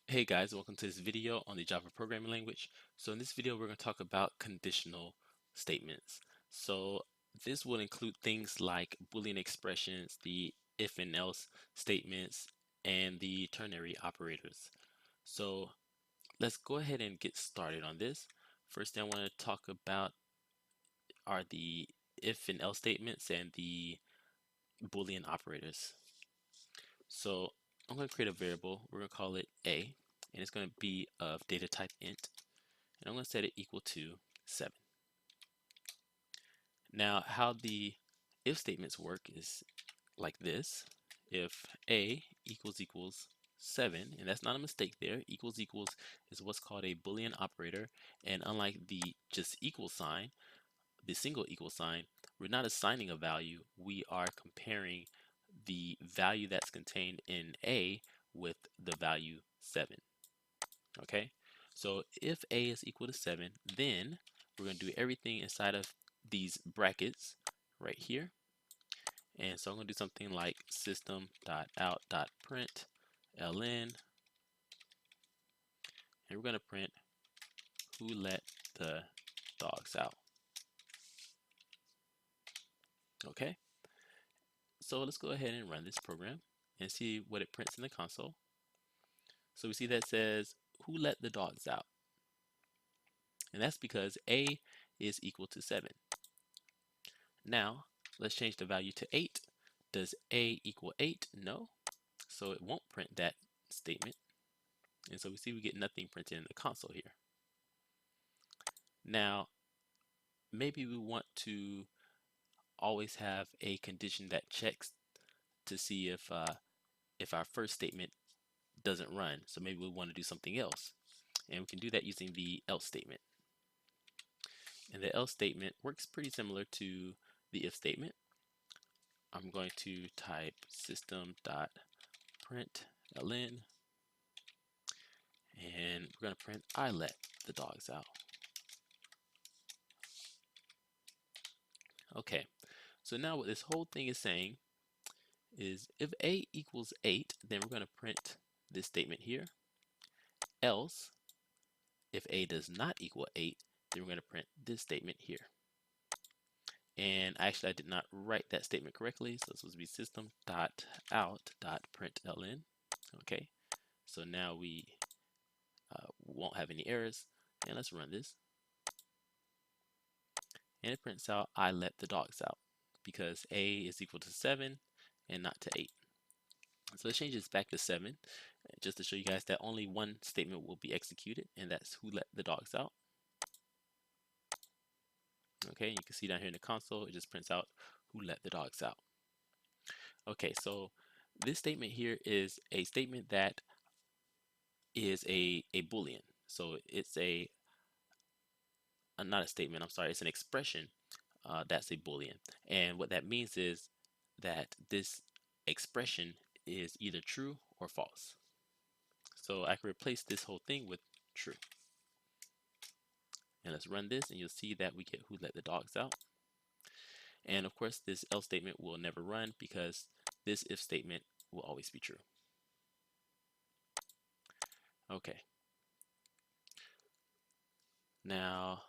Hey guys, welcome to this video on the Java programming language. So in this video, we're going to talk about conditional statements. So this will include things like Boolean expressions, the if and else statements, and the ternary operators. So let's go ahead and get started on this. First thing I want to talk about are the if and else statements and the Boolean operators. So I'm going to create a variable. We're going to call it A, and it's going to be of data type int. And I'm going to set it equal to 7. Now, how the if statements work is like this. If a equals 7, and that's not a mistake there, equals is what's called a Boolean operator, and unlike the just equal sign, the single equal sign, we're not assigning a value, we are comparing the value that's contained in a with the value 7. Okay, so if a is equal to 7, then we're going to do everything inside of these brackets right here. And so I'm going to do something like system.out.println, and we're going to print who let the dogs out. Okay, so let's go ahead and run this program and see what it prints in the console. So we see that says who let the dogs out, and that's because a is equal to 7. Now let's change the value to 8. Does a equal 8? No, so it won't print that statement, and so we see we get nothing printed in the console here. Now maybe we want to always have a condition that checks to see if our first statement doesn't run, so maybe we want to do something else, and we can do that using the else statement. And the else statement works pretty similar to the if statement. I'm going to type system.println, and we're going to print I let the dogs out. Okay, so now what this whole thing is saying is if a equals 8, then we're going to print this statement here. Else, if a does not equal 8, then we're going to print this statement here. And actually I did not write that statement correctly, so this was to be system.out.println. Okay, so now we won't have any errors, and let's run this. And it prints out I let the dogs out because a is equal to 7 and not to 8. So let's change this back to 7 just to show you guys that only one statement will be executed, and that's who let the dogs out. Okay, you can see down here in the console, it just prints out who let the dogs out. Okay, so this statement here is a statement that is a Boolean. So it's not a statement, I'm sorry, it's an expression that's a Boolean. And what that means is that this expression is either true or false. So I can replace this whole thing with true. And let's run this, and you'll see that we get who let the dogs out. And of course, this else statement will never run because this if statement will always be true. Okay. Now,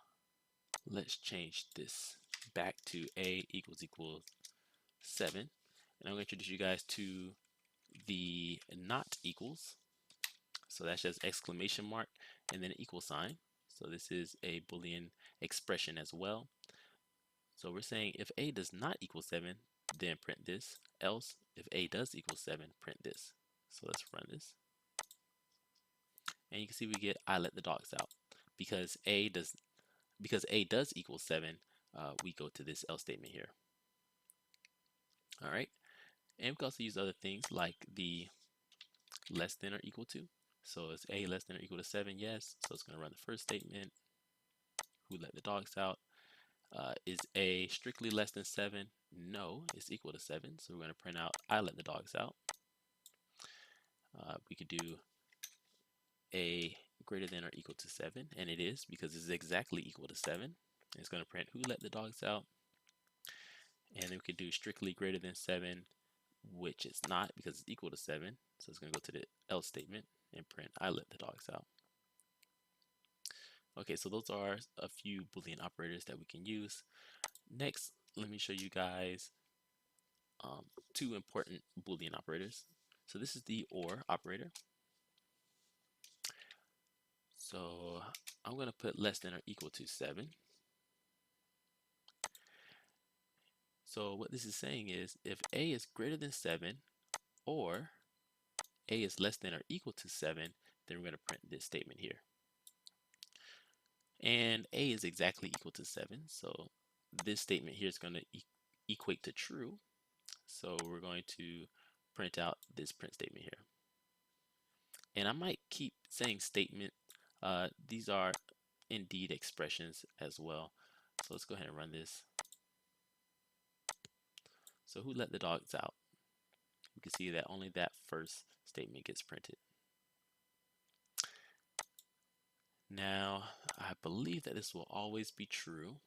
let's change this back to a equals 7. And I'm going to introduce you guys to the not equals. So that's just exclamation mark and then an equal sign. So this is a Boolean expression as well. So we're saying if a does not equal 7, then print this. Else, if a does equal 7, print this. So let's run this. And you can see we get I let the dogs out. Because a does equal 7, we go to this else statement here. All right. And we can also use other things like the less than or equal to. So is a less than or equal to 7? Yes. So it's going to run the first statement. Who let the dogs out? Is a strictly less than 7? No, it's equal to 7. So we're going to print out I let the dogs out. We could do a greater than or equal to 7, and it is because it's exactly equal to 7. It's going to print who let the dogs out. And then we could do strictly greater than 7, which is not because it's equal to 7. So it's going to go to the else statement. and print I let the dogs out. Okay, so those are a few Boolean operators that we can use. Next, let me show you guys two important Boolean operators. So this is the OR operator. So I'm going to put less than or equal to 7. So what this is saying is if A is greater than 7 or A is less than or equal to 7, then we're going to print this statement here. And A is exactly equal to 7, so this statement here is going to equate to true. So we're going to print out this print statement here. And I might keep saying statement. These are indeed expressions as well. So let's go ahead and run this. So who let the dogs out? You can see that only that first statement gets printed. Now, I believe that this will always be true,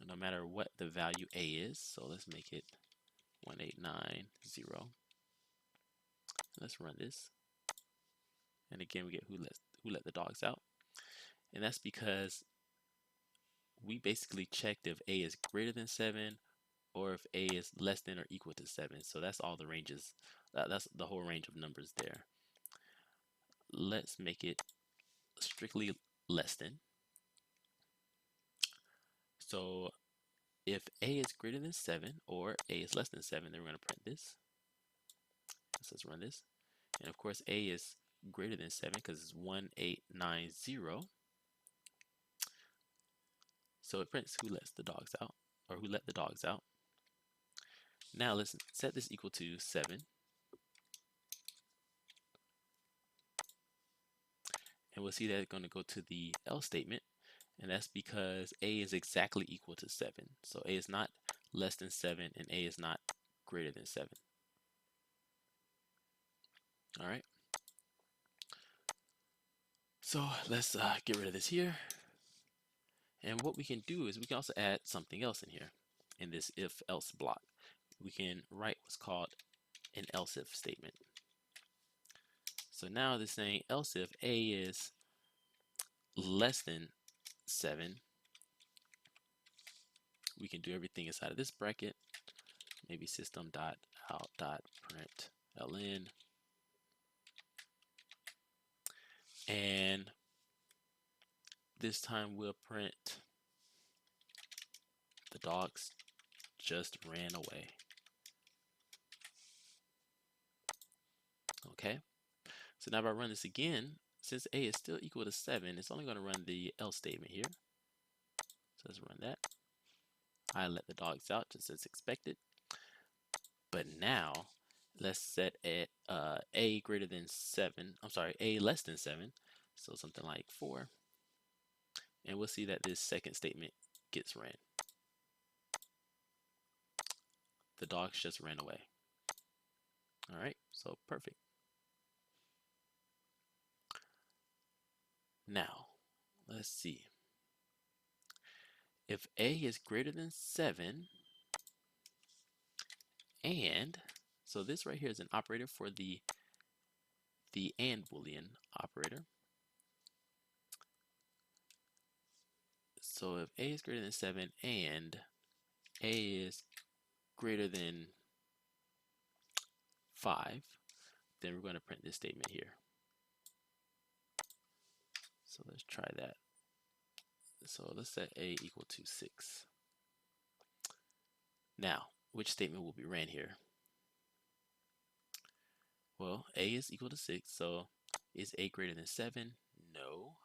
no matter what the value A is. So let's make it 1890. Let's run this. And again, we get who let the dogs out. And that's because we basically checked if A is greater than 7 or if A is less than or equal to 7. So that's all the ranges. That's the whole range of numbers there. Let's make it strictly less than. So if A is greater than 7 or A is less than 7, then we're going to print this. So let's run this. And of course, A is greater than 7 because it's 1890. So it prints who lets the dogs out, or who let the dogs out. Now let's set this equal to 7. And we'll see that it's going to go to the else statement. And that's because A is exactly equal to 7. So A is not less than 7 and A is not greater than 7. All right. So let's get rid of this here. And what we can do is we can also add something else in here in this if-else block. We can write what's called an else-if statement. So now this is saying else if A is less than 7, we can do everything inside of this bracket. Maybe system.out.println. And this time we'll print the dogs just ran away. Okay, so now if I run this again, since A is still equal to 7, it's only going to run the else statement here. So let's run that. I let the dogs out just as expected. But now let's set it A greater than 7. I'm sorry, A less than 7. So something like 4. And we'll see that this second statement gets ran. The dogs just ran away. All right, so perfect. Now, let's see. If A is greater than 7, and, so this right here is an operator for the AND Boolean operator. So if A is greater than 7 and A is greater than 5, then we're going to print this statement here. So let's try that. So let's set A equal to 6. Now, which statement will be ran here? Well, A is equal to 6, so is A greater than 7? No.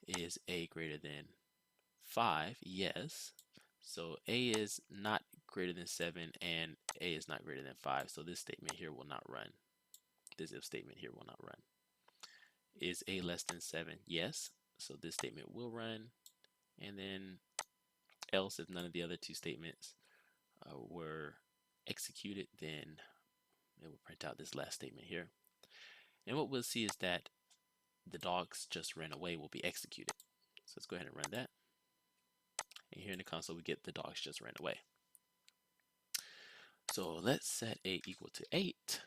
Is A greater than 5? Yes. So A is not greater than 7 and A is not greater than 5, so this statement here will not run. This if statement here will not run. Is A less than 7? Yes. So this statement will run. And then else, if none of the other two statements were executed, then it will print out this last statement here. And what we'll see is that the dogs just ran away will be executed. So let's go ahead and run that. And here in the console, we get the dogs just ran away. So let's set A equal to 8.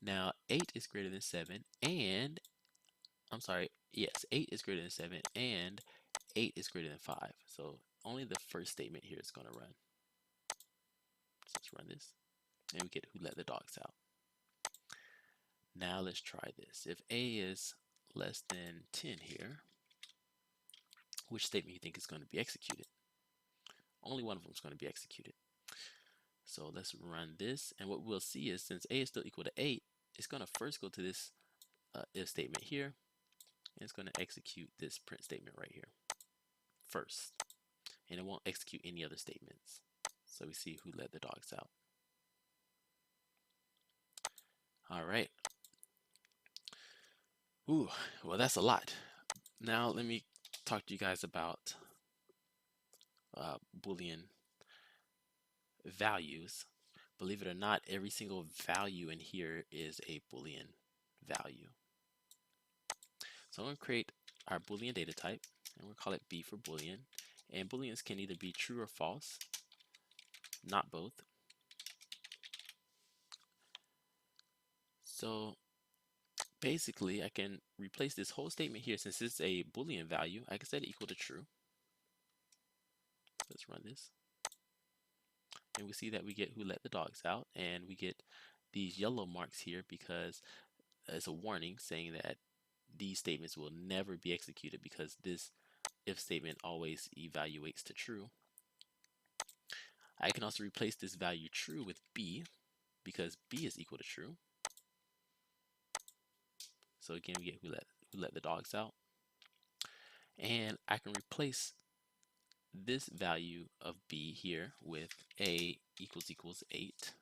Now 8 is greater than 7 and I'm sorry, yes, 8 is greater than 7 and 8 is greater than 5. So only the first statement here is going to run. So let's run this and we get who let the dogs out. Now let's try this. If A is less than 10 here, which statement you think is going to be executed? Only one of them is going to be executed. So let's run this, and what we'll see is since A is still equal to 8, it's going to first go to this if statement here, and it's going to execute this print statement right here first, and it won't execute any other statements. So we see who let the dogs out. All right. Ooh, well, that's a lot. Now let me talk to you guys about Boolean values. Believe it or not, every single value in here is a Boolean value. So I'm going to create our Boolean data type, and we'll call it B for Boolean. And Booleans can either be true or false, not both. So basically, I can replace this whole statement here. Since it's a Boolean value, I can set it equal to true. Let's run this. And we see that we get who let the dogs out, and we get these yellow marks here because it's a warning saying that these statements will never be executed because this if statement always evaluates to true. I can also replace this value true with B because B is equal to true. So again, we get who let the dogs out. And I can replace this value of B here with A equals 8.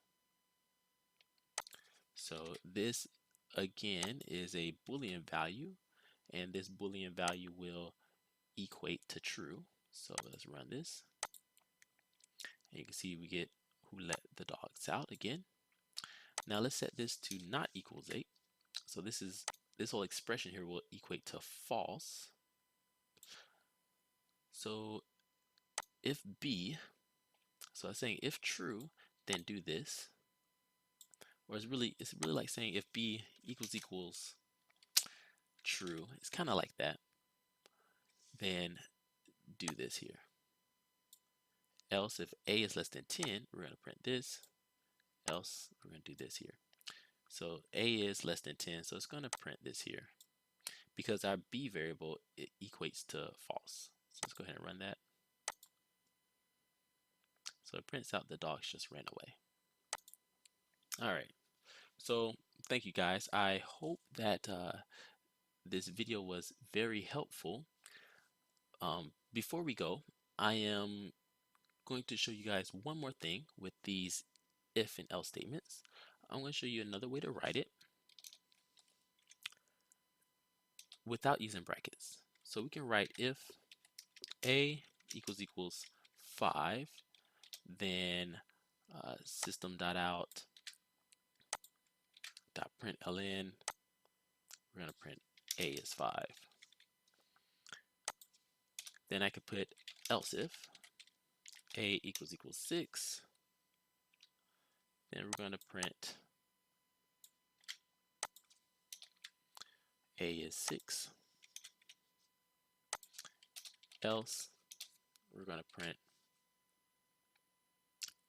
So this again is a Boolean value, and this Boolean value will equate to true. So let's run this. And you can see we get who let the dogs out again. Now let's set this to not equals 8. So this whole expression here will equate to false. So if B, so I'm saying if true, then do this. Or it's really like saying if B equals true, it's kind of like that, then do this here. Else if A is less than 10, we're going to print this. Else we're going to do this here. So A is less than 10, so it's going to print this here because our B variable it equates to false. So let's go ahead and run that. So it prints out the dogs just ran away. All right. So thank you guys. I hope that this video was very helpful. Before we go, I am going to show you guys one more thing with these if and else statements. I'm going to show you another way to write it without using brackets. So we can write if A equals 5, then system.out .println, we're going to print A is 5. Then I could put else if A equals 6, then we're going to print A is 6. Else we're going to print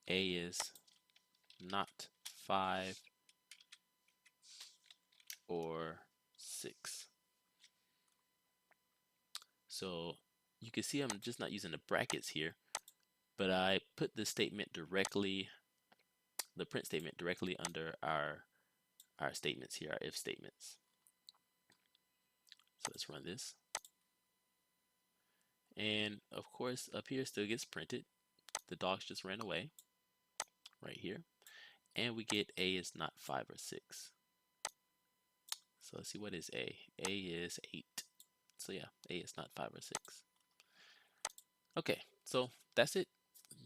A is not 5 or 6. So you can see I'm just not using the brackets here, but I put the statement directly, the print statement directly under our statements here, our if statements. So let's run this. And of course up here still gets printed. The dogs just ran away right here. And we get A is not 5 or 6. So let's see, what is A? A is 8. So yeah, A is not 5 or 6. Okay, so that's it.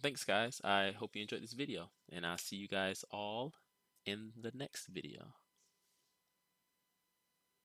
Thanks guys. I hope you enjoyed this video, and I'll see you guys all in the next video.